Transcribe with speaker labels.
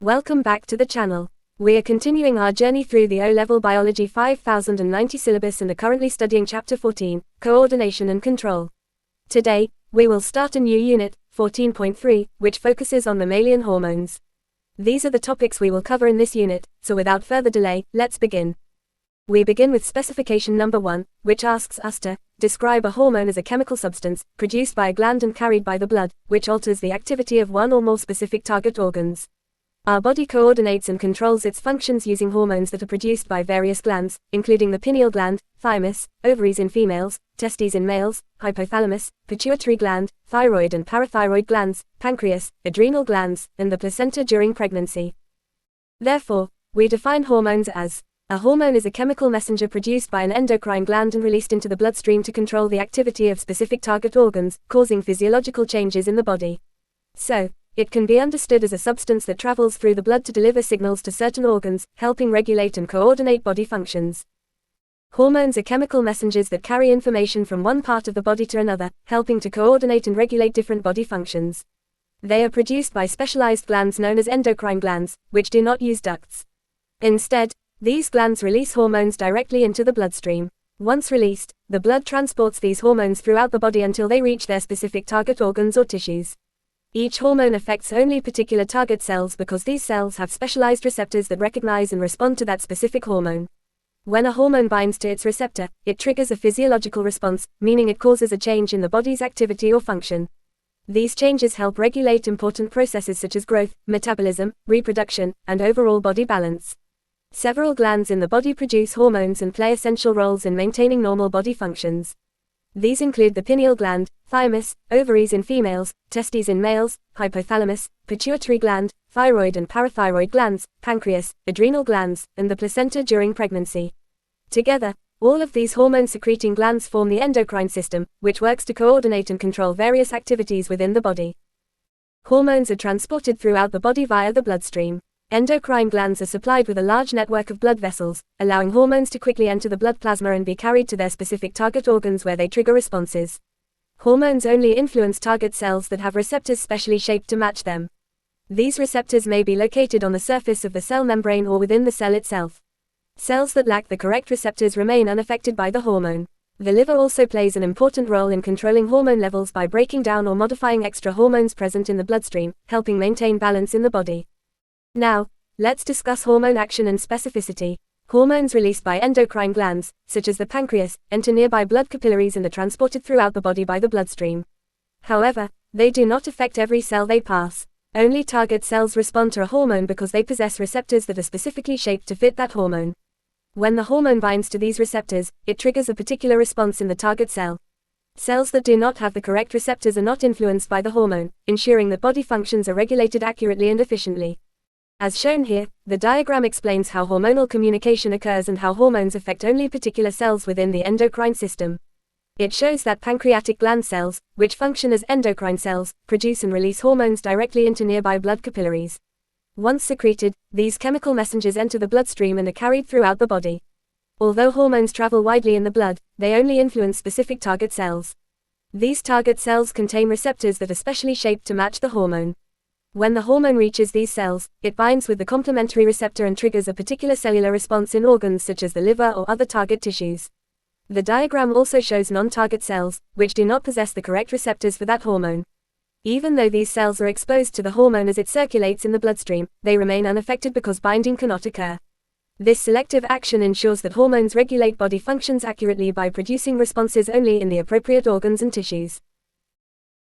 Speaker 1: Welcome back to the channel. We are continuing our journey through the O-Level Biology 5090 syllabus and are currently studying Chapter 14, Coordination and Control. Today, we will start a new unit, 14.3, which focuses on mammalian hormones. These are the topics we will cover in this unit, so without further delay, let's begin. We begin with specification number 1, which asks us to describe a hormone as a chemical substance, produced by a gland and carried by the blood, which alters the activity of one or more specific target organs. Our body coordinates and controls its functions using hormones that are produced by various glands, including the pineal gland, thymus, ovaries in females, testes in males, hypothalamus, pituitary gland, thyroid and parathyroid glands, pancreas, adrenal glands, and the placenta during pregnancy. Therefore, we define hormones as: a hormone is a chemical messenger produced by an endocrine gland and released into the bloodstream to control the activity of specific target organs, causing physiological changes in the body. So, it can be understood as a substance that travels through the blood to deliver signals to certain organs, helping regulate and coordinate body functions. Hormones are chemical messengers that carry information from one part of the body to another, helping to coordinate and regulate different body functions. They are produced by specialized glands known as endocrine glands, which do not use ducts. Instead, these glands release hormones directly into the bloodstream. Once released, the blood transports these hormones throughout the body until they reach their specific target organs or tissues. Each hormone affects only particular target cells because these cells have specialized receptors that recognize and respond to that specific hormone. When a hormone binds to its receptor, it triggers a physiological response, meaning it causes a change in the body's activity or function. These changes help regulate important processes such as growth, metabolism, reproduction, and overall body balance. Several glands in the body produce hormones and play essential roles in maintaining normal body functions. These include the pineal gland, thymus, ovaries in females, testes in males, hypothalamus, pituitary gland, thyroid and parathyroid glands, pancreas, adrenal glands, and the placenta during pregnancy. Together, all of these hormone-secreting glands form the endocrine system, which works to coordinate and control various activities within the body. Hormones are transported throughout the body via the bloodstream. Endocrine glands are supplied with a large network of blood vessels, allowing hormones to quickly enter the blood plasma and be carried to their specific target organs where they trigger responses. Hormones only influence target cells that have receptors specially shaped to match them. These receptors may be located on the surface of the cell membrane or within the cell itself. Cells that lack the correct receptors remain unaffected by the hormone. The liver also plays an important role in controlling hormone levels by breaking down or modifying extra hormones present in the bloodstream, helping maintain balance in the body. Now, let's discuss hormone action and specificity. Hormones released by endocrine glands, such as the pancreas, enter nearby blood capillaries and are transported throughout the body by the bloodstream. However, they do not affect every cell they pass. Only target cells respond to a hormone because they possess receptors that are specifically shaped to fit that hormone. When the hormone binds to these receptors, it triggers a particular response in the target cell. Cells that do not have the correct receptors are not influenced by the hormone, ensuring that body functions are regulated accurately and efficiently. As shown here, the diagram explains how hormonal communication occurs and how hormones affect only particular cells within the endocrine system. It shows that pancreatic gland cells, which function as endocrine cells, produce and release hormones directly into nearby blood capillaries. Once secreted, these chemical messengers enter the bloodstream and are carried throughout the body. Although hormones travel widely in the blood, they only influence specific target cells. These target cells contain receptors that are specially shaped to match the hormone. When the hormone reaches these cells, it binds with the complementary receptor and triggers a particular cellular response in organs such as the liver or other target tissues. The diagram also shows non-target cells, which do not possess the correct receptors for that hormone. Even though these cells are exposed to the hormone as it circulates in the bloodstream, they remain unaffected because binding cannot occur. This selective action ensures that hormones regulate body functions accurately by producing responses only in the appropriate organs and tissues.